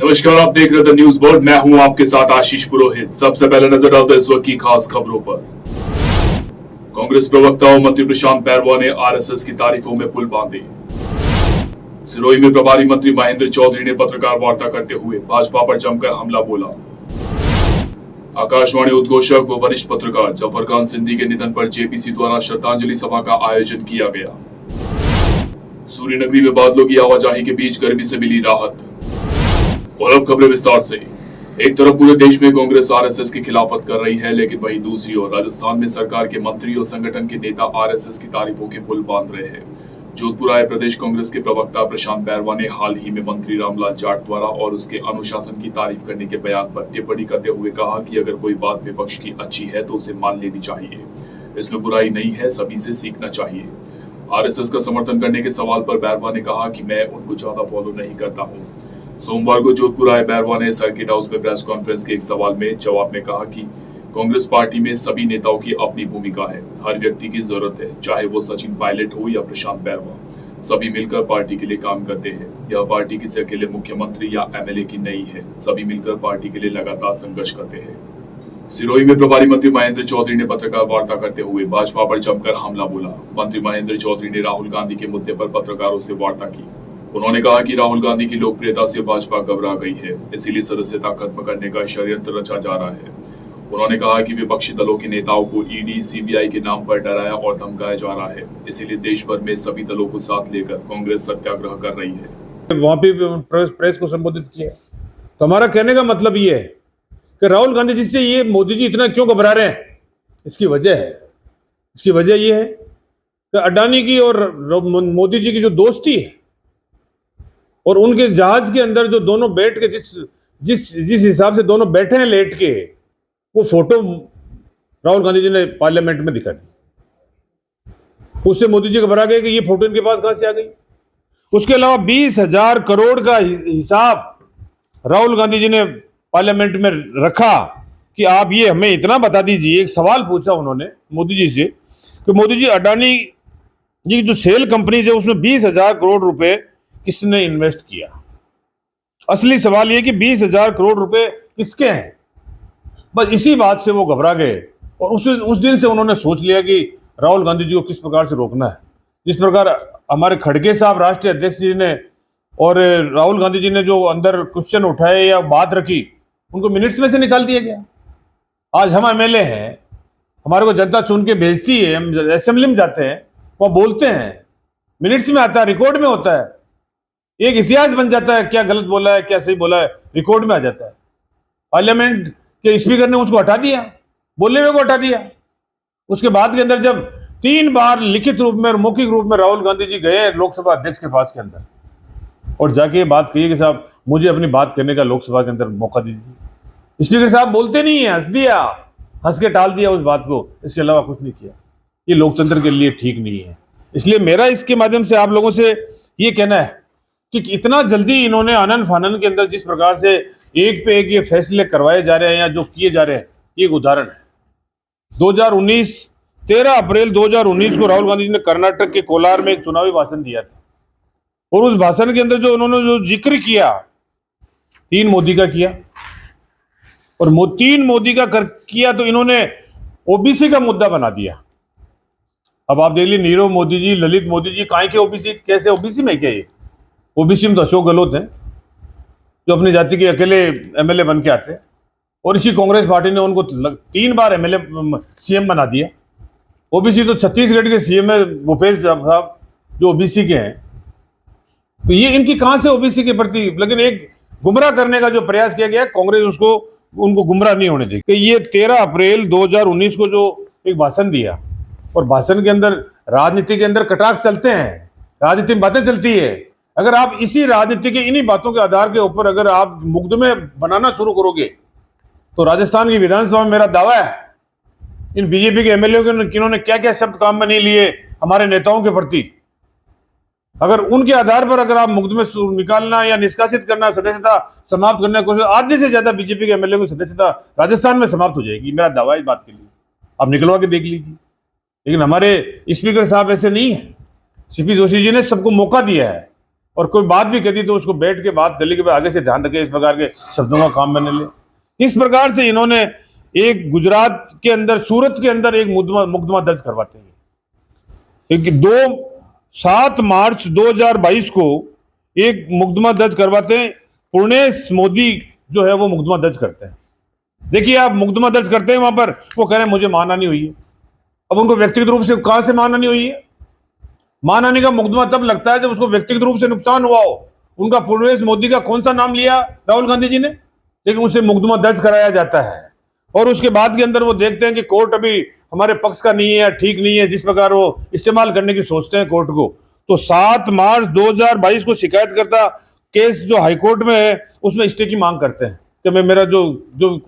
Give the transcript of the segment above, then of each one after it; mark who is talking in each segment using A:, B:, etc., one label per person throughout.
A: नमस्कार, आप देख रहे थे न्यूज बोर्ड। मैं हूं आपके साथ आशीष पुरोहित। सबसे पहले नजर डालते इस वक्त की खास खबरों पर। कांग्रेस प्रवक्ता और मंत्री प्रशांत बैरवा ने आरएसएस की तारीफों में पुल बांधे। सिरोही में प्रभारी मंत्री महेंद्र चौधरी ने पत्रकार वार्ता करते हुए भाजपा पर जमकर हमला बोला। आकाशवाणी उद्घोषक व वरिष्ठ पत्रकार जफर खान सिंधी के निधन पर जेपीसी द्वारा श्रद्धांजलि सभा का आयोजन किया गया। सूर्य नगरी में बादलों की आवाजाही के बीच गर्मी से मिली राहत। और अब खबरें विस्तार से। एक तरफ पूरे देश में कांग्रेस आरएसएस की खिलाफत कर रही है, लेकिन वहीं दूसरी ओर राजस्थान में सरकार के मंत्री और संगठन के नेता आरएसएस की तारीफों के पुल बांध रहे हैं। जोधपुर आए प्रदेश कांग्रेस के प्रवक्ता प्रशांत बैरवा ने हाल ही में मंत्री रामलाल जाट द्वारा और उसके अनुशासन की तारीफ करने के बयान पर टिप्पणी करते हुए कहा कि अगर कोई बात विपक्ष की अच्छी है तो उसे मान लेनी चाहिए। इसमें बुराई नहीं है, सभी से सीखना चाहिए। आरएसएस का समर्थन करने के सवाल पर बैरवा ने कहा कि मैं उनको ज्यादा फॉलो नहीं करता हूँ। सोमवार को जोधपुर आए बैरवा ने सर्किट हाउस में प्रेस कॉन्फ्रेंस के एक सवाल में जवाब में कहा कि कांग्रेस पार्टी में सभी नेताओं की अपनी भूमिका है, हर व्यक्ति की जरूरत है, चाहे वो सचिन पायलट हो या प्रशांत बैरवा। सभी मिलकर पार्टी के लिए काम करते हैं। यह पार्टी किसी अकेले मुख्यमंत्री या एमएलए की नहीं है, सभी मिलकर पार्टी के लिए लगातार संघर्ष करते हैं। सिरोही में प्रभारी मंत्री महेंद्र चौधरी ने पत्रकार वार्ता करते हुए भाजपा पर जमकर हमला बोला। मंत्री महेंद्र चौधरी ने राहुल गांधी के मुद्दे पर पत्रकारों से वार्ता की। उन्होंने कहा कि राहुल गांधी की लोकप्रियता से भाजपा घबरा गई है, इसीलिए सदस्यता खत्म करने का षड्यंत्र रचा जा रहा है। उन्होंने कहा कि विपक्षी दलों के नेताओं को ईडी, सीबीआई के नाम पर डराया और धमकाया जा रहा है, इसीलिए देश भर में सभी दलों को साथ लेकर कांग्रेस सत्याग्रह कर रही है।
B: वहां पे प्रेस को संबोधित किया। तो हमारा कहने का मतलब ये है कि राहुल गांधी जी से ये मोदी जी इतना क्यों घबरा रहे हैं। इसकी वजह ये है कि अडानी की और मोदी जी की जो दोस्ती है और उनके जहाज के अंदर जो दोनों बैठ के जिस हिसाब से दोनों बैठे हैं लेट के, वो फोटो राहुल गांधी जी ने पार्लियामेंट में दिखा दी। उससे मोदी जी घबरा गए कि ये फोटो इनके पास कहां से आ गई। उसके अलावा 20,000 करोड़ का हिसाब राहुल गांधी जी ने पार्लियामेंट में रखा कि आप ये हमें इतना बता दीजिए। एक सवाल पूछा उन्होंने मोदी जी से कि मोदी जी, अडानी जी की जो सेल कंपनी है उसमें 20,000 करोड़ रुपए किसने इन्वेस्ट किया। असली सवाल यह कि 20,000 करोड़ रुपए किसके हैं। बस इसी बात से वो घबरा गए और उस दिन से उन्होंने सोच लिया कि राहुल गांधी जी को किस प्रकार से रोकना है। जिस प्रकार हमारे खड़गे साहब राष्ट्रीय अध्यक्ष जी ने और राहुल गांधी जी ने जो अंदर क्वेश्चन उठाए या बात रखी, उनको मिनट्स में से निकाल दिया गया। आज हम एमएलए हैं, हमारे को जनता चुन के भेजती है, हम असेंबली में जाते हैं, वह बोलते हैं, मिनट्स में आता है, रिकॉर्ड में होता है, एक इतिहास बन जाता है, क्या गलत बोला है क्या सही बोला है रिकॉर्ड में आ जाता है। पार्लियामेंट के स्पीकर ने उसको हटा दिया, बोलने में को हटा दिया। उसके बाद के अंदर जब 3 बार लिखित रूप में और मौखिक रूप में राहुल गांधी जी गए लोकसभा अध्यक्ष के पास के अंदर और जाके बात कही कि साहब मुझे अपनी बात करने का लोकसभा के अंदर मौका दीजिए, स्पीकर साहब बोलते नहीं है, हंस दिया, हंस के टाल दिया उस बात को, इसके अलावा कुछ नहीं किया। ये लोकतंत्र के लिए ठीक नहीं है। इसलिए मेरा इसके माध्यम से आप लोगों से ये कहना है कि इतना जल्दी इन्होंने आनन फानन के अंदर जिस प्रकार से एक पे एक ये फैसले करवाए जा रहे हैं या जो किए जा रहे हैं, ये एक उदाहरण है। 13 अप्रैल 2019 को राहुल गांधी जी ने कर्नाटक के कोलार में एक चुनावी भाषण दिया था और उस भाषण के अंदर जो उन्होंने जो जिक्र किया 3 मोदी का किया और 3 मोदी का किया तो इन्होंने ओबीसी का मुद्दा बना दिया। अब आप देख लीजिए, नीरव मोदी जी, ललित मोदी जी, काहे के ओबीसी, कैसे ओबीसी में क्या ये ओबीसी में तो अशोक गहलोत हैं जो अपनी जाति के अकेले एमएलए बन के आते हैं और इसी कांग्रेस पार्टी ने उनको 3 बार एमएलए सीएम बना दिया। ओबीसी तो छत्तीसगढ़ के सीएम है भूपेश साहब जो ओबीसी के हैं। तो ये इनकी कहां से ओबीसी के प्रति, लेकिन एक गुमराह करने का जो प्रयास किया गया, कांग्रेस उनको गुमराह नहीं होने देगी। ये 13 अप्रैल 2019 को जो एक भाषण दिया और भाषण के अंदर राजनीति के अंदर कटाक्ष चलते हैं, राजनीति में बातें चलती है। अगर आप इसी राजनीति के इन्हीं बातों के आधार के ऊपर अगर आप मुकदमे बनाना शुरू करोगे तो राजस्थान की विधानसभा में मेरा दावा है इन बीजेपी के एमएलए किन्होंने क्या क्या शब्द काम में नहीं लिए हमारे नेताओं के प्रति, अगर उनके आधार पर अगर आप मुकदमे निकालना या निष्कासित करना, सदस्यता समाप्त करने की कोशिश, आधे से ज्यादा बीजेपी के एमएलए की सदस्यता राजस्थान में समाप्त हो जाएगी। मेरा दावा इस बात के लिए आप निकलवा के देख लीजिए। लेकिन हमारे स्पीकर साहब ऐसे नहीं है। सीपी जोशी जी ने सबको मौका दिया है और कोई बात भी कहती तो उसको बैठ के बात कर ली कि भाई आगे से ध्यान रखे, इस प्रकार के शब्दों का काम मैंने ले। किस प्रकार से इन्होंने एक गुजरात के अंदर, सूरत के अंदर एक मुकदमा दर्ज करवाते हैं। 7 मार्च 2022 को एक मुकदमा दर्ज करवाते हैं। पूर्णेश मोदी जो है वो मुकदमा दर्ज करते हैं। देखिए आप, मुकदमा दर्ज करते हैं वहां पर, वो कह रहे हैं मुझे मानहानि हुई है। अब उनको व्यक्तिगत रूप से कहां से मानहानि हुई है? मानहानि का मुकदमा तब लगता है जब उसको व्यक्तिगत रूप से नुकसान हुआ हो। उनका पूर्णेश मोदी का कौन सा नाम लिया राहुल गांधी जी ने, लेकिन उसे मुकदमा दर्ज कराया जाता है। और उसके बाद के अंदर वो देखते हैं कि कोर्ट अभी हमारे पक्ष का नहीं है या ठीक नहीं है, जिस प्रकार वो इस्तेमाल करने की सोचते हैं कोर्ट को। तो 7 मार्च 2022 को शिकायतकर्ता केस जो हाईकोर्ट में है उसमें स्टे की मांग करते हैं कि मेरा जो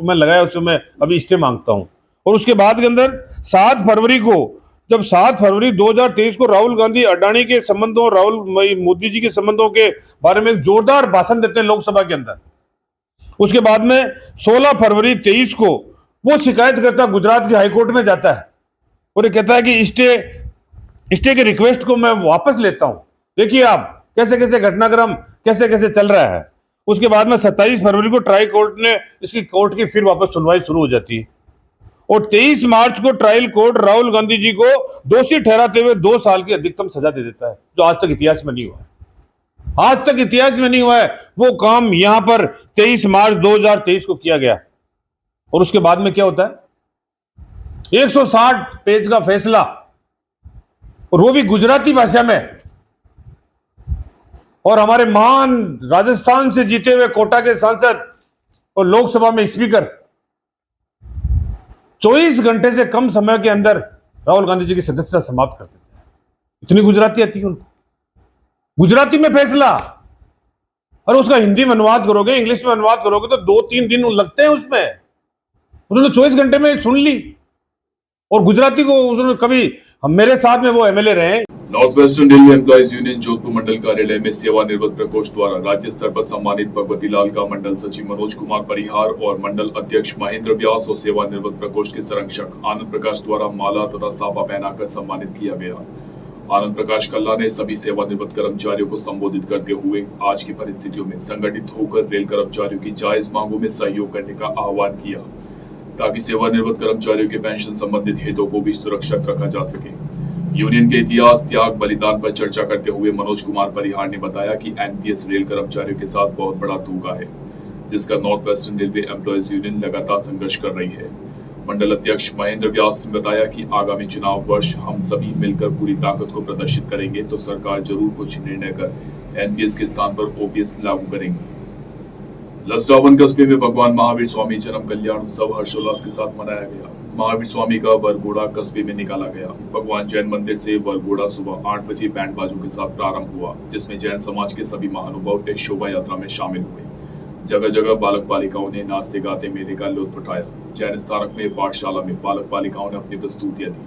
B: मैं लगाया उसमें मैं अभी स्टे मांगता हूं। और उसके बाद के अंदर 7 फरवरी को, जब 7 फरवरी 2023 को राहुल गांधी अडानी के संबंधों, राहुल मोदी जी के संबंधों के बारे में एक जोरदार भाषण देते हैं लोकसभा के अंदर। उसके बाद में 16 फरवरी 23 को वो शिकायतकर्ता गुजरात के हाईकोर्ट में जाता है और ये कहता है कि स्टे के रिक्वेस्ट को मैं वापस लेता हूं। देखिए आप कैसे कैसे घटनाक्रम कैसे कैसे चल रहा है। उसके बाद में 27 फरवरी को ट्राई कोर्ट ने इसकी कोर्ट की फिर वापस सुनवाई शुरू हो जाती है और 23 मार्च को ट्रायल कोर्ट राहुल गांधी जी को दोषी ठहराते हुए 2 साल की अधिकतम सजा दे देता है, जो आज तक इतिहास में नहीं हुआ है। आज तक इतिहास में नहीं हुआ है। वो काम यहां पर 23 मार्च 2023 को किया गया। और उसके बाद में क्या होता है? 160 पेज का फैसला, और वो भी गुजराती भाषा में। और हमारे महान राजस्थान से जीते हुए कोटा के सांसद और लोकसभा में स्पीकर 24 घंटे से कम समय के अंदर राहुल गांधी जी की सदस्यता समाप्त कर देते हैं। इतनी गुजराती आती है उनको, गुजराती में फैसला। और उसका हिंदी में अनुवाद करोगे, इंग्लिश में अनुवाद करोगे तो 2-3 दिन लगते हैं उसमें। उन्होंने 24 घंटे में सुन ली। और गुजराती को उन्होंने कभी, मेरे साथ में वो एमएलए रहे।
A: North western railway employees union Jodhpur मंडल कार्यालय में सेवानिवृत्त प्रकोष्ठ द्वारा राज्य स्तर पर सम्मानित भगवती लाल का मंडल सचिव मनोज कुमार परिहार और मंडल अध्यक्ष महेंद्र व्यास और सेवानिवृत्त प्रकोष्ठ के संरक्षक आनंद प्रकाश द्वारा माला तथा साफा पहनाकर सम्मानित किया गया। आनंद प्रकाश कल्ला ने सभी सेवानिवृत्त कर्मचारियों को संबोधित करते हुए आज की परिस्थितियों में संगठित होकर रेल कर्मचारियों की जायज मांगों में सहयोग करने का आह्वान किया, ताकि सेवानिवृत्त कर्मचारियों के पेंशन संबंधित हितों को भी सुरक्षित रखा जा सके। यूनियन के इतिहास, त्याग, बलिदान पर चर्चा करते हुए मनोज कुमार परिहार ने बताया कि एनपीएस रेल कर्मचारियों के साथ बहुत बड़ा धोखा है, जिसका north western railway employees union लगातार संघर्ष कर रही है। मंडल अध्यक्ष महेंद्र व्यास ने बताया कि आगामी चुनाव वर्ष हम सभी मिलकर पूरी ताकत को प्रदर्शित करेंगे तो सरकार जरूर कुछ निर्णय कर एनपीएस के स्थान पर ओपीएस लागू करेंगे। लसरावन कस्बे में भगवान महावीर स्वामी जन्म कल्याण उत्सव हर्षोल्लास के साथ मनाया गया। महावीर स्वामी का वरघोड़ा कस्बे में निकाला गया। भगवान जैन मंदिर से वरघोड़ा सुबह 8 बजे बैंड बाजों के साथ प्रारंभ हुआ, जिसमें जैन समाज के सभी महानुभाव इस शोभा यात्रा में शामिल हुए। जगह जगह बालक बालिकाओं ने नाचते गाते मेले का लुत्फ उठाया। जैन स्थानक में पाठशाला में बालक बालिकाओं ने अपनी प्रस्तुतियां दी।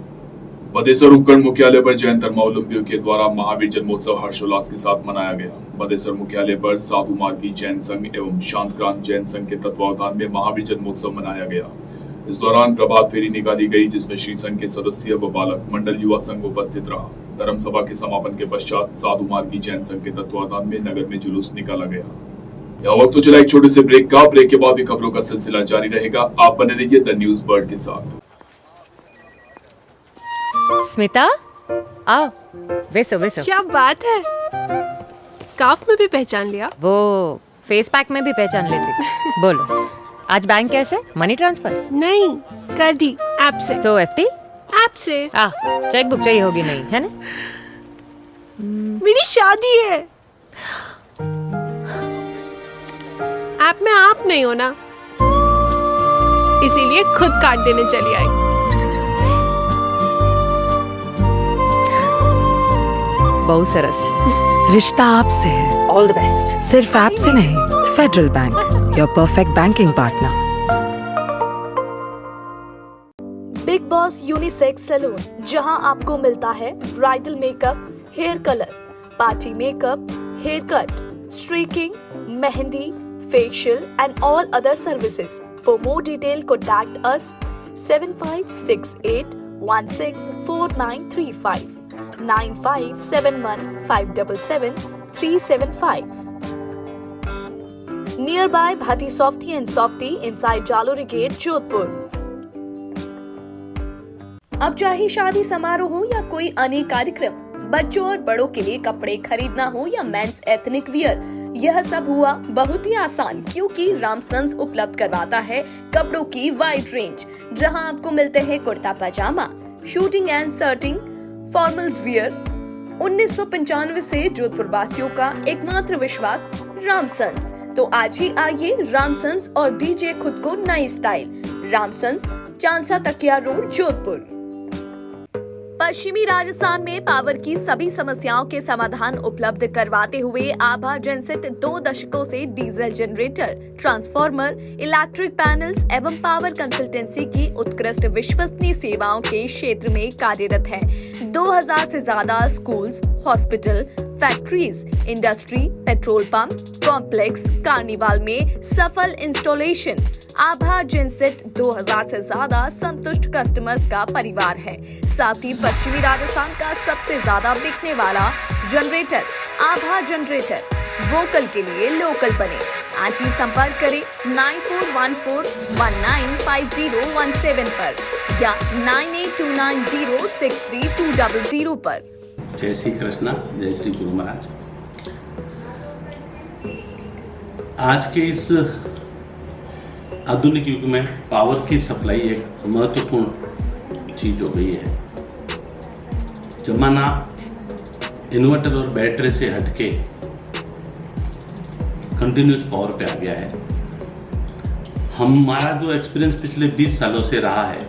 A: बदेसर उपखंड मुख्यालय पर जैन धर्मावलंबियों के द्वारा महावीर जन्मोत्सव हर्षोल्लास के साथ मनाया गया। बदेसर मुख्यालय पर साधु मार्गी जैन संघ एवं शांतक्रांत जैन संघ के तत्वावधान में महावीर जन्मोत्सव मनाया गया। इस दौरान प्रभात फेरी निकाली गई, जिसमें श्री संघ के सदस्य व बालक मंडल युवा संघ उपस्थित रहा। धर्म सभा के समापन के पश्चात साधु मार्गी जैन संघ के तत्वावधान में नगर में जुलूस निकाला गया। यह वक्त तो चला एक छोटे से ब्रेक का। ब्रेक के बाद भी खबरों का सिलसिला जारी रहेगा। आप बने रहिए द न्यूज बर्ड के साथ।
C: स्मिता, आओ, वेसो वेसो।
D: क्या बात है, स्कार्फ में भी पहचान लिया?
C: वो फेस पैक में भी पहचान लेती। बोलो, आज बैंक कैसे? Money transfer?
D: नहीं, कर दी ऐप से।
C: तो एफडी?
D: ऐप से।
C: चेक बुक चाहिए होगी नहीं, है ना?
D: मेरी शादी है। ऐप में आप नहीं हो ना, इसीलिए खुद कार्ड देने चली आई।
C: बहुत सरस।
E: रिश्ता आपसे है।
C: All the best.
E: सिर्फ ऐप से नहीं, federal bank, your perfect banking partner.
F: Big boss unisex salon, जहां आपको मिलता है bridal makeup, hair colour, party makeup, hair cut, streaking, mehndi, facial and all other services. For more detail, contact us 7568164935 9571 577 375. Nearby Bhatti Softy and Softy inside Jalori Gate, Jodhpur. अब चाहे शादी समारोह हो या कोई अन्य कार्यक्रम, बच्चों और बड़ों के लिए कपड़े खरीदना हो या मेंस एथनिक वियर, यह सब हुआ बहुत ही आसान, क्योंकि रामसन्स उपलब्ध करवाता है कपड़ों की वाइड रेंज, जहां आपको मिलते हैं kurta pyjama, suiting and shirting, formals wear. 1995 से जोधपुर वासियों का एकमात्र विश्वास रामसन्स. तो आज ही आइए रामसन्स और दीजिए खुद को नई स्टाइल. रामसन्स, चांदसा तकिया रोड, जोधपुर. पश्चिमी राजस्थान में पावर की सभी समस्याओं के समाधान उपलब्ध करवाते हुए आभा जेनसेट 2 दशकों से diesel generator, transformer, electric panels एवं पावर कंसल्टेंसी की उत्कृष्ट विश्वसनीय सेवाओं के क्षेत्र में कार्यरत है. 2000 से ज्यादा schools, hospital, factories, industry, petrol pump, complex, carnival में सफल इंस्टॉलेशन. आभा जेनसेट 2000 से ज्यादा संतुष्ट कस्टमर्स का परिवार है. साथ ही पश्चिमी राजस्थान का सबसे ज्यादा बिकने वाला जनरेटर आभा जनरेटर. वोकल के लिए लोकल बने. आज ही संपर्क करें 9414195017 पर या 9829063200 पर.
G: जय श्री कृष्णा, जय श्री गुरु महाराज. आज के इस आधुनिक युग में पावर की सप्लाई एक महत्वपूर्ण चीज हो गई है. जमाना इन्वर्टर और बैटरी से हटके कंटिन्यूस पावर पे आ गया है. हमारा जो एक्सपीरियंस पिछले 20 सालों से रहा है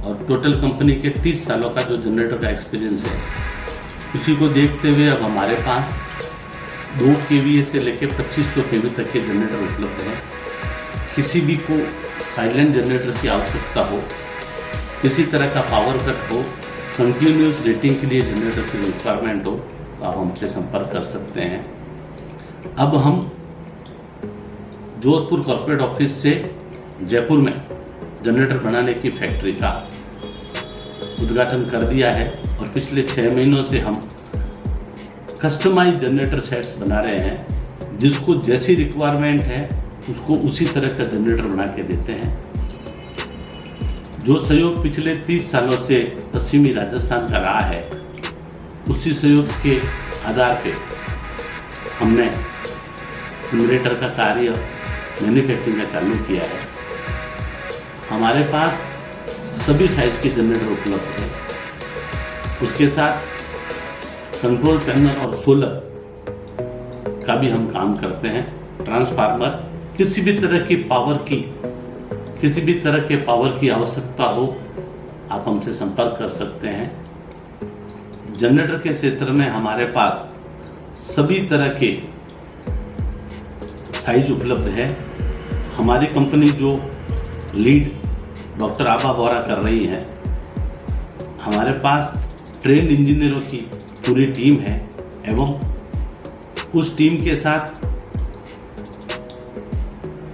G: और टोटल कंपनी के 30 सालों का जो जनरेटर का एक्सपीरियंस है, उसी को देखते हुए अब हमारे पास 2 kVA से लेकर 2500 kV तक के जनरेटर उपलब्ध हैं. किसी भी को साइलेंट जनरेटर की आवश्यकता हो, किसी तरह का पावर कट हो, कंटिन्यूस रेटिंग के लिए जनरेटर की रिक्वायरमेंट हो, तो आप हमसे संपर्क कर सकते हैं. अब हम जोधपुर कॉर्पोरेट ऑफिस से जयपुर में जनरेटर बनाने की फैक्ट्री का उद्घाटन कर दिया है और पिछले 6 महीनों से हम कस्टमाइज जनरेटर सेट्स बना रहे हैं. जिसको जैसी रिक्वायरमेंट है उसको उसी तरह का जनरेटर बना के देते हैं. जो सहयोग पिछले 30 सालों से पश्चिमी राजस्थान का रहा है, उसी सहयोग के आधार पे हमने जनरेटर का कार्य मैन्युफैक्चरिंग का चालू किया है. हमारे पास सभी साइज के जनरेटर उपलब्ध है. उसके साथ कंट्रोल पैनल और सोलर का भी हम काम करते हैं. ट्रांसफार्मर, किसी भी तरह के पावर की आवश्यकता हो, आप हमसे संपर्क कर सकते हैं. जनरेटर के क्षेत्र में हमारे पास सभी तरह के साइज उपलब्ध है. हमारी कंपनी जो लीड डॉक्टर आभा बोरा कर रही है, हमारे पास ट्रेन इंजीनियरों की पूरी टीम है एवं उस टीम के साथ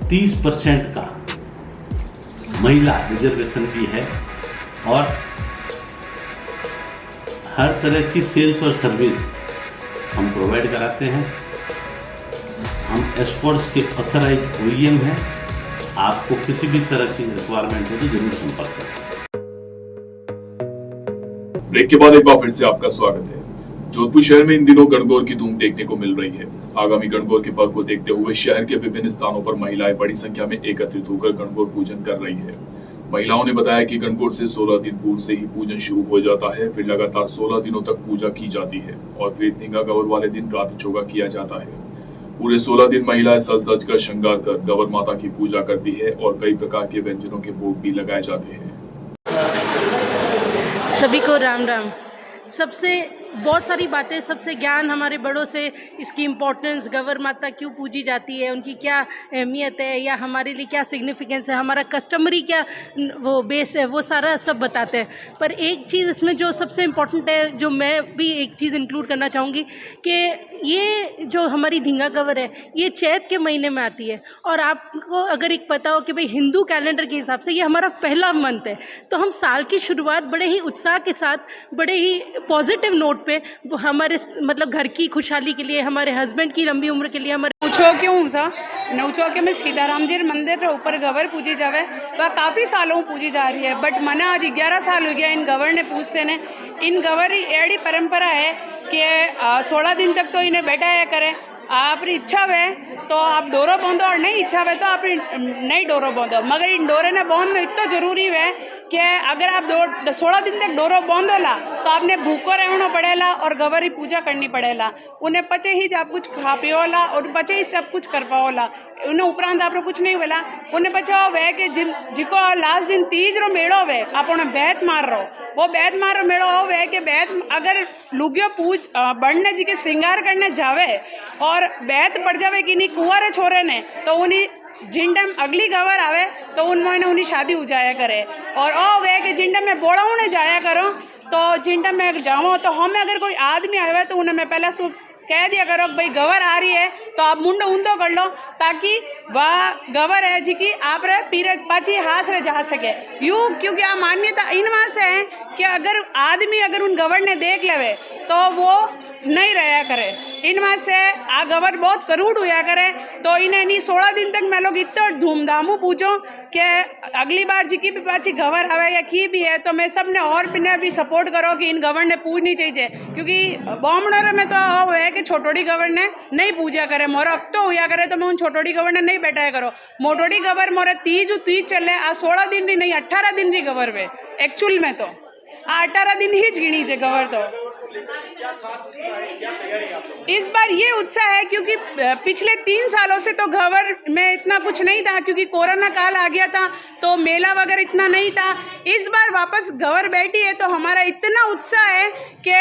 G: 30% का महिला रिजर्वेशन भी है और हर तरह की सेल्स और सर्विस हम प्रोवाइड कराते हैं. हम एस्कॉर्ट्स के ऑथराइज OEM हैं. आपको किसी भी तरह की रिक्वायरमेंट हो तो जरूर संपर्क करें.
A: ब्रेक के बाद एक बार फिर से आपका स्वागत है. जोधपुर शहर में इन दिनों गणगौर की धूम देखने को मिल रही है. आगामी गणगौर के पर्व को देखते हुए शहर के विभिन्न स्थानों पर महिलाएं बड़ी संख्या में एकत्रित होकर गणगौर पूजन कर रही है. महिलाओं ने बताया कि गणगौर से 16 दिन पूर्व से ही पूजन शुरू हो जाता है. फिर लगातार 16 दिनों तक पूजा की जाती है और फिर धींगा गवर वाले दिन रात चोगा किया जाता है. पूरे 16 दिन महिलाएं सज धज कर श्रृंगार कर गवर माता की पूजा करती है और कई प्रकार के व्यंजनों के भोग भी लगाए जाते हैं.
H: सभी को राम राम. सबसे बहुत सारी बातें, सबसे ज्ञान हमारे बड़ों से, इसकी इम्पोर्टेंस, गवर माता क्यों पूजी जाती है, उनकी क्या अहमियत है या हमारे लिए क्या सिग्निफिकेंस है, हमारा कस्टमरी क्या वो बेस है, वो सारा सब बताते हैं. पर एक चीज़ इसमें जो सबसे इम्पोर्टेंट है, जो मैं भी एक चीज़ इंक्लूड करना चाहूँगी कि ये जो हमारी धींगा गवर है ये चैत के महीने में आती है, और आपको अगर एक पता हो कि भाई हिंदू कैलेंडर के हिसाब से ये हमारा पहला मंथ है, तो हम साल की शुरुआत बड़े ही उत्साह के साथ, बड़े ही पॉजिटिव नोट पे हमारे मतलब घर की खुशहाली के लिए, हमारे हस्बैंड की लंबी उम्र के लिए, हमारे
I: नौचौकियों सा नौचौके में सीताराम जी मंदिर ऊपर गवर पूजी जावे, वह काफ़ी सालों पूजी जा रही है, बट मना आज 11 साल हो गया इन गवर ने पूछते ने। इन गवर एड़ी परंपरा है कि 16 दिन तक तो इन्हें बैठाया करें, आपकी इच्छा है तो आप डोरो बांधो और नहीं इच्छा है तो आप नहीं डोरो बांधो, मगर इन डोरे ने बांधना इतना जरूरी है कि अगर आप 16 दिन तक डोरो बांधोला तो आपने भूखो रहना पड़ेला और गवर ही पूजा करनी पड़ेला, उन्हें पचे ही आप कुछ खा पियोला और पचे ही सब कुछ कर पाओला, उन्हें उपरांत आप कुछ नहीं बोला, उन्हें पचा वे कि जिको लास्ट दिन तीज रो मेड़ो वे आप उन्हें बैत मार रहो, वो बैत मार रो मेड़ो हो वे कि बैत अगर लुगियो पूज बढ़ने जी के श्रृंगार करने जावे और बैत पड़ जावे कि नहीं कुंवारे छोरे ने, तो उन्हीं जिन टाइम अगली गवर आवे तो उन महीने उन्हीं शादी हो जाया करे, और ओ वे कि जिन टाइम मैं बोड़ा उन्हें जाया करो, तो जिन टाइम मैं जाऊँ तो हमें अगर कोई आदमी आवे तो उन्हें मैं पहले कह दिया करो भाई गवर आ रही है तो आप मुंडो ऊंधो कर लो, ताकि वह गवर है जी की आप रे पीरे पाची हाथ रे जा सके यूँ, क्योंकि आ मान्यता इन वहाँ से है कि अगर आदमी अगर उन गवर ने देख लेवे तो वो नहीं रहा करे, इन वहाँ से आ गवर बहुत करूड़ हुआ करे, तो इन्हें नहीं 16 दिन तक मैं लोग इतना धूमधामू पूछो कि अगली बार जी की भी पाची गवर आवे या की भी है तो मैं सब ने और भी सपोर्ट करो कि इन गवर ने पूजनी चाहिए, क्योंकि बॉम्बनोर में तो है कि छोटोड़ी गवर ने नहीं पूजा करे, मोरा अब तो हुआ करे तो मैं उन छोटोड़ी गवर ने नहीं बैठाया करो, मोटोड़ी गवर मोरे तीज चले आ 16 दिन भी नहीं 18 दिन की गवर वे एक्चुअल में तो 18 दिन ही गिनी है गवर तो। इस बार ये उत्साह है क्योंकि पिछले 3 सालों से तो गवर में इतना कुछ नहीं था, क्योंकि कोरोना काल आ गया था तो मेला वगैरह इतना नहीं था, इस बार वापस गवर बैठी है तो हमारा इतना उत्साह है कि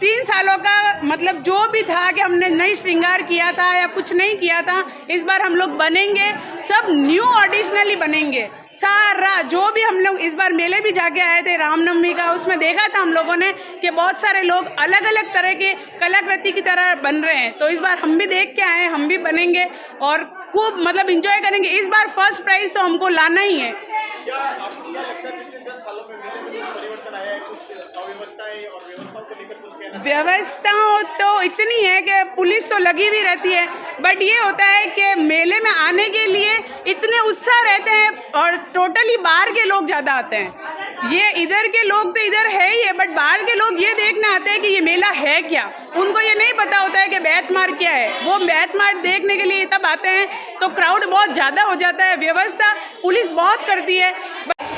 I: 3 सालों का मतलब जो भी था कि हमने नई श्रृंगार किया था या कुछ नहीं किया था, इस बार हम लोग बनेंगे सब न्यू ऑडिशनली बनेंगे, सारा जो भी हम लोग इस बार मेले भी जाके आए थे रामनवमी का, उसमें देखा था हम लोगों ने कि बहुत सारे लोग अलग अलग तरह के कलाकृति की तरह बन रहे हैं, तो इस बार हम भी देख के आए, हम भी बनेंगे और खूब मतलब एंजॉय करेंगे। इस बार फर्स्ट प्राइज तो हमको लाना ही है। व्यवस्थाओं तो इतनी है कि पुलिस तो लगी भी रहती है, बट ये होता है कि मेले में आने के लिए इतने उत्साह रहते हैं और टोटली बाहर के लोग ज़्यादा आते हैं, ये इधर के लोग तो इधर है ही है, बट बाहर के लोग ये देखने आते हैं कि ये मेला है क्या, उनको ये नहीं पता होता है कि बैतमार क्या है, वो बैतमार देखने के लिए तब आते हैं, तो क्राउड बहुत ज़्यादा हो जाता है, व्यवस्था पुलिस बहुत करती है।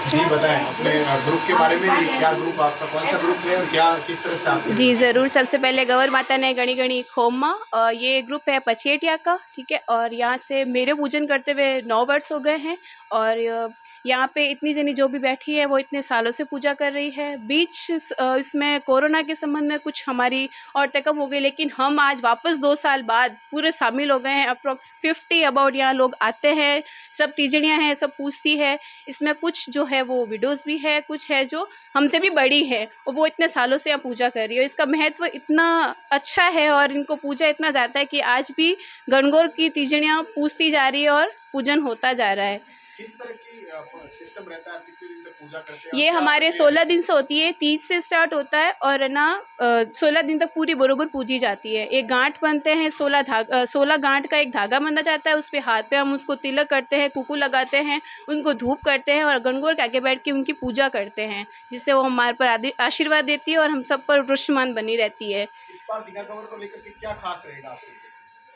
J: जी बताएं अपने ग्रुप के बारे में, क्या ग्रुप आपका, कौन सा ग्रुप है और क्या किस तरह से आप?
K: जी ज़रूर, सबसे पहले गवर माता ने गणी गणी खोमा, ये ग्रुप है पचेटिया का, ठीक है, और यहाँ से मेरे पूजन करते हुए 9 वर्ष हो गए हैं, और यहाँ पे इतनी जनी जो भी बैठी है वो इतने सालों से पूजा कर रही है। बीच इसमें कोरोना के संबंध में कुछ हमारी और टेकअप हो गई, लेकिन हम आज वापस 2 साल बाद पूरे शामिल हो गए हैं। अप्रॉक्स 50 अबाउट यहाँ लोग आते हैं, सब तीजड़ियाँ हैं, सब पूछती है। इसमें कुछ जो है वो विडोज़ भी है, कुछ है जो हमसे भी बड़ी है और वो इतने सालों से यहाँ पूजा कर रही है। इसका महत्व इतना अच्छा है और इनको पूजा इतना जाता है कि आज भी गणगौर की तीजड़ियाँ पूछती जा रही है और पूजन होता जा रहा है।
J: किस तरह की सिस्टम रहता है, कितने दिन तक पूजा करते हैं?
K: ये हमारे 16 दिन से होती है, तीज से स्टार्ट होता है और ना 16 दिन तक पूरी बरोबर पूजी जाती है। एक गांठ बनते हैं, 16 गांठ का एक धागा बंधा जाता है, उस पे हाथ पे हम उसको तिलक करते हैं, कुकू लगाते हैं, उनको धूप करते हैं और गणगौर के आगे बैठ के उनकी पूजा करते हैं, जिससे वो हमारे पर आशीर्वाद देती है और हम सब पर रुष्मान बनी रहती है।
J: इस बार धींगा गवर को लेकर के क्या खास रहेगा आपके?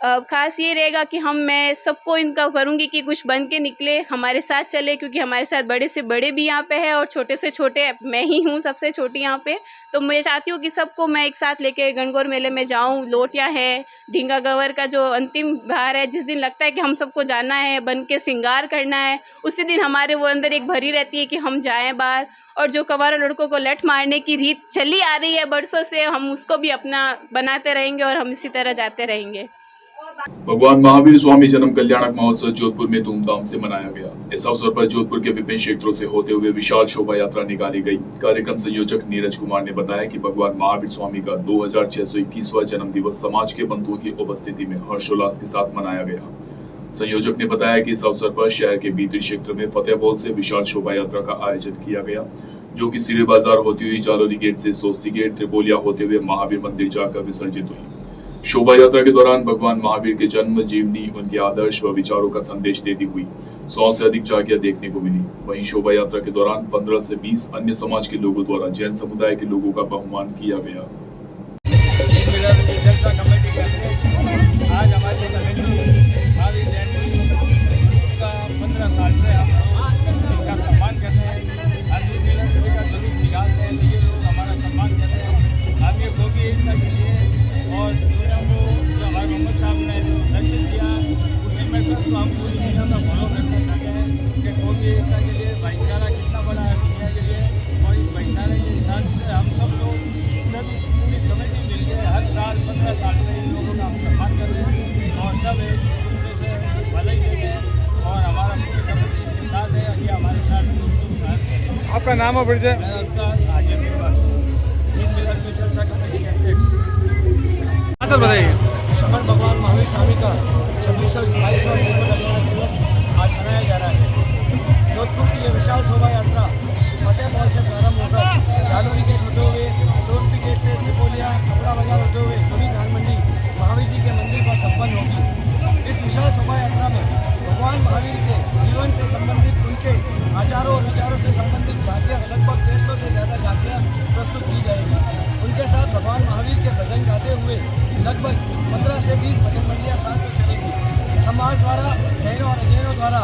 K: खास ये रहेगा कि मैं सबको इनका करूँगी कि कुछ बन के निकले, हमारे साथ चले, क्योंकि हमारे साथ बड़े से बड़े भी यहाँ पे है और छोटे से छोटे मैं ही हूँ सबसे छोटी यहाँ पे। तो मैं चाहती हूँ कि सबको मैं एक साथ लेके गणगौर मेले में जाऊँ। लोटियाँ है, धींगा गवर का जो अंतिम भार है, जिस दिन लगता है कि हम सबको जाना है, बन के श्रृंगार करना है, उसी दिन हमारे वो अंदर एक भरी रहती है कि हम जाएँ बाहर। और जो कवारा लड़कों को लठ मारने की रीत चली आ रही है बरसों से, हम उसको भी अपना बनाते रहेंगे और हम इसी तरह जाते रहेंगे।
A: भगवान महावीर स्वामी जन्म कल्याणक महोत्सव जोधपुर में धूमधाम से मनाया गया। इस अवसर पर जोधपुर के विभिन्न क्षेत्रों से होते हुए विशाल शोभा यात्रा निकाली गई। कार्यक्रम संयोजक नीरज कुमार ने बताया कि भगवान महावीर स्वामी का 2621वां जन्म दिवस समाज के बंधुओं की उपस्थिति में हर्षोल्लास के साथ मनाया गया। संयोजक ने बताया कि इस अवसर पर शहर के भीतरी क्षेत्र में फतेहबोल से विशाल शोभा यात्रा का आयोजन किया गया, जो कि सिरे बाजार होती हुई जालोरी गेट से सोस्ती गेट त्रिपोलिया होते हुए महावीर मंदिर जाकर विसर्जित हुई। शोभा यात्रा के दौरान भगवान महावीर के जन्म जीवनी, उनके आदर्श व विचारों का संदेश देती हुई 100 से अधिक झांकियां देखने को मिली। वहीं शोभा यात्रा के दौरान 15 से 20 अन्य समाज के लोगों द्वारा जैन समुदाय के लोगों का बहुमान किया गया।
L: आज हमारी महावीर जयंती का 15 साल से हम इनका सम्मान करते हैं। हर दूसरे का जरूर निकालते हैं, तो ये लोग हमारा सम्मान करते हैं। हम ये गोभी एकता के लिए और दुनिया को जो हमारे मोहम्मद साहब ने जो दर्शन दिया, उसी मैसेज को हम पूरी दुनिया में फॉलो करना चाहते हैं कि गोभी एकता के लिए भाईचारा कितना बड़ा है दुनिया के लिए। और इस भाईचारे के हिसाब से हम सब लोग सभी पूरी कमेटी मिल के हर साल 15 साल से इन लोगों का हम सम्मान कर रहे हैं और सब एक दूसरे से भलाई देते हैं और हमारा पूरी कमेटी के साथ है। ये हमारे साथ
B: आपका नाम और परिचय?
L: मेरा साथ आगे मेरे पास ईद मिलाद में चर्चा कमेटी के
B: सर बताइए।
L: समर्थ भगवान महावीर स्वामी का 2622वां जन्म कल्याण दिवस आज मनाया जा रहा है। जोधपुर की ये विशाल शोभा यात्रा फतेहबोल से प्रारंभ होकर जालोरी गेट होते हुए दोस्ती गेट से त्रिपोलिया कपड़ा बाजार होते हुए धोनी धान मंडी महावीर जी के मंदिर पर संपन्न होगी। इस विशाल शोभा यात्रा में भगवान महावीर के जीवन से संबंधित उनके आचारों और विचारों से संबंधित झांकियाँ लगभग 150 से ज़्यादा झांकियाँ प्रस्तुत की जाएगी। उनके साथ भगवान महावीर के भजन गाते हुए लगभग 15 से 20 भजन मंडियाँ साथ में चलेगी। समाज द्वारा जैनों और अजैनों द्वारा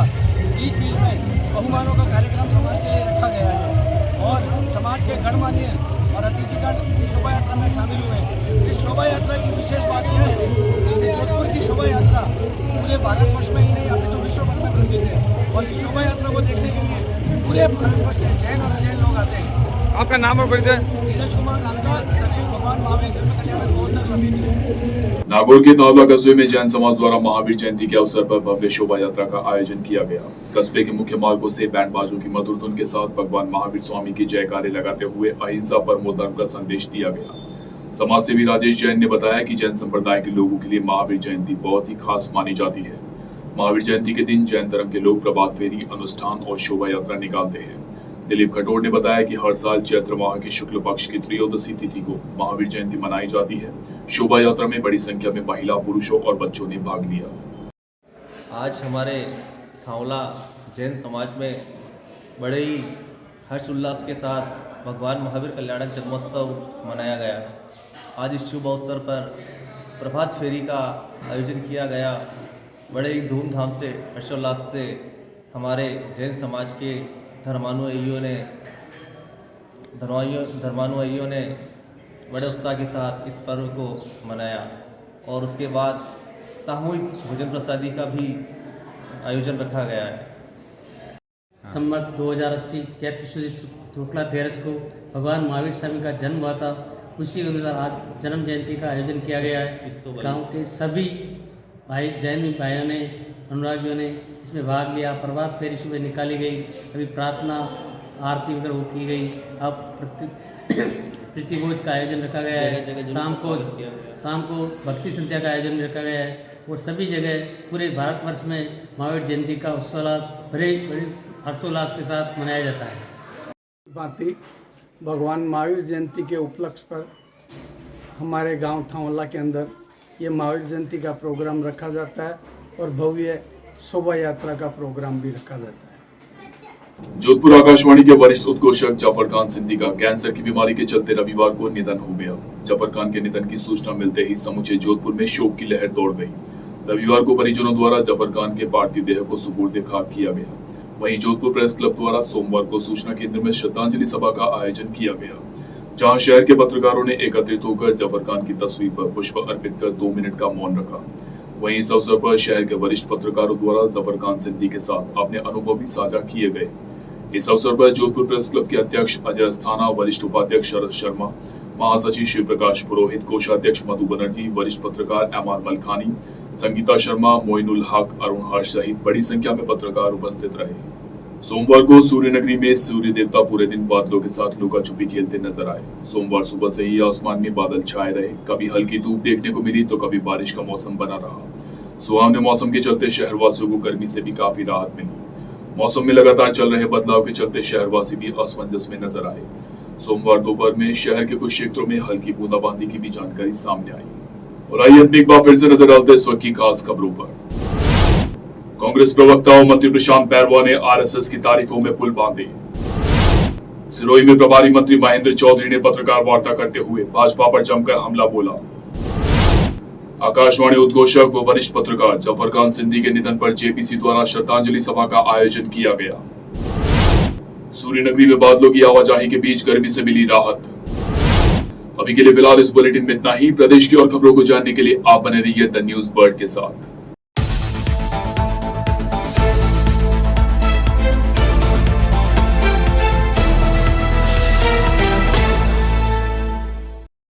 L: बीच बीच में बहुमानों का कार्यक्रम समाज के लिए रखा गया है और समाज के गणमान्य और अतिथिगण इस शोभा यात्रा में शामिल हुए। इस शोभा यात्रा की विशेष बात यह है कि जोधपुर की शोभा यात्रा पूरे भारतवर्ष में ही नहीं अभी तो विश्व भर में प्रसिद्ध है और इस शोभा यात्रा को देखने के लिए पूरे भारतवर्ष के जैन और अजैन लोग आते हैं।
B: आपका नाम और परिचय?
L: नीरज कुमार नामदार, सचिव भगवान महावीर जन्म कल्याण महोत्सव समिति।
A: नागौर के तावला कस्बे में जैन समाज द्वारा महावीर जयंती के अवसर पर भव्य शोभा यात्रा का आयोजन किया गया। कस्बे के मुख्य मार्गों से बैंड बाजों की मधुर धुन के साथ भगवान महावीर स्वामी की जयकारे लगाते हुए अहिंसा परमो धर्म का संदेश दिया गया। समाज सेवी राजेश जैन ने बताया कि जैन संप्रदाय के लोगों के लिए महावीर जयंती बहुत ही खास मानी जाती है। महावीर जयंती के दिन जैन धर्म के लोग प्रभात फेरी, अनुष्ठान और शोभा यात्रा निकालते हैं। दिलीप खटोर ने बताया कि हर साल चैत्र माह के शुक्ल पक्ष की त्रयोदशी तिथि को महावीर जयंती मनाई जाती है। शोभा यात्रा में बड़ी संख्या में महिला, पुरुषों और बच्चों ने भाग लिया।
M: आज हमारे थावला जैन समाज में बड़े ही हर्ष उल्लास के साथ भगवान महावीर कल्याणक जन्मोत्सव मनाया गया। आज इस शुभ अवसर पर प्रभात फेरी का आयोजन किया गया। बड़े ही धूमधाम से हर्षोल्लास से हमारे जैन समाज के धर्मानुयायियों ने बड़े उत्साह के साथ इस पर्व को मनाया और उसके बाद सामूहिक भोजन प्रसादी का भी आयोजन रखा गया है।
N: संवत 2080 चैत्र शुद्ध शुक्ला 13 को भगवान महावीर स्वामी का जन्म हुआ था। उसी के अनुसार आज जन्म जयंती का आयोजन किया गया है। गांव के सभी भाई जैन भाइयों ने, अनुरागियों ने इसमें भाग लिया। प्रभात फेरी सुबह निकाली गई, अभी प्रार्थना आरती वगैरह की गई। अब प्रीतिभोज का आयोजन रखा गया है। शाम को भक्ति संध्या का आयोजन रखा गया है और सभी जगह पूरे भारतवर्ष में महावीर जयंती का बड़े हर्षोल्लास के साथ मनाया जाता है।
L: भांति भगवान महावीर जयंती के उपलक्ष्य पर हमारे गांव थावला के अंदर ये महावीर जयंती का प्रोग्राम रखा जाता है और भव्य शोभा यात्रा का प्रोग्राम भी रखा जाता है।
A: जोधपुर आकाशवाणी के वरिष्ठ उद्घोषक जाफर खान सिंधी का कैंसर की बीमारी के चलते रविवार को निधन हो गया। जाफर खान के निधन की सूचना मिलते ही समूचे जोधपुर में शोक की लहर दौड़ गई। रविवार को परिजनों द्वारा जाफर खान के पार्थिव देह को सुपुर्द खाक किया गया। वहीं जोधपुर प्रेस क्लब द्वारा सोमवार को सूचना केंद्र में श्रद्धांजलि सभा का आयोजन किया गया, जहां शहर के पत्रकारों ने एकत्रित होकर जाफर खान की तस्वीर पर पुष्प अर्पित कर 2 मिनट का मौन रखा। वहीं इस अवसर पर शहर के वरिष्ठ पत्रकारों द्वारा जाफर खान सिंधी के साथ अपने अनुभव भी साझा किए गए। इस अवसर पर जोधपुर प्रेस क्लब के अध्यक्ष अजय अस्थाना, वरिष्ठ उपाध्यक्ष शरद शर्मा, महासचिव शिव प्रकाश पुरोहित, कोषाध्यक्ष मधु बनर्जी, वरिष्ठ पत्रकार एमान मलखानी, संगीता शर्मा, मोइनुल हक, अरुण हर्ष सहित बड़ी संख्या में पत्रकार उपस्थित रहे। सोमवार को सूर्यनगरी में सूर्य देवता पूरे दिन बादलों के साथ लुका छुपी खेलते नजर आए। सोमवार सुबह से ही आसमान में बादल छाए रहे, कभी हल्की धूप देखने को मिली तो कभी बारिश का मौसम बना रहा। सुहावने मौसम के चलते शहरवासियों को गर्मी से भी काफी राहत मिली। मौसम में लगातार चल रहे बदलाव के चलते शहरवासी भी असमंजस में नजर आए। सोमवार दोपहर में शहर के कुछ क्षेत्रों में हल्की बूंदाबांदी की भी जानकारी सामने आई। और आइए एक बार फिर से नजर डालते हैं इस वक्त की खास खबरों पर। कांग्रेस प्रवक्ता और मंत्री प्रशांत बैरवा ने आरएसएस की तारीफों में पुल बांधे। सिरोही में प्रभारी मंत्री महेंद्र चौधरी ने पत्रकार वार्ता करते हुए भाजपा पर जमकर हमला बोला। आकाशवाणी उद्घोषक व वरिष्ठ पत्रकार जफर खान सिंधी के निधन पर जेपीसी द्वारा श्रद्धांजलि सभा का आयोजन किया गया। सूर्यनगरी में बादलों की आवाजाही के बीच गर्मी से मिली राहत। अभी के लिए फिलहाल इस बुलेटिन में इतना ही। प्रदेश की और खबरों को जानने के लिए आप बने रहिए द न्यूज बर्ड के साथ।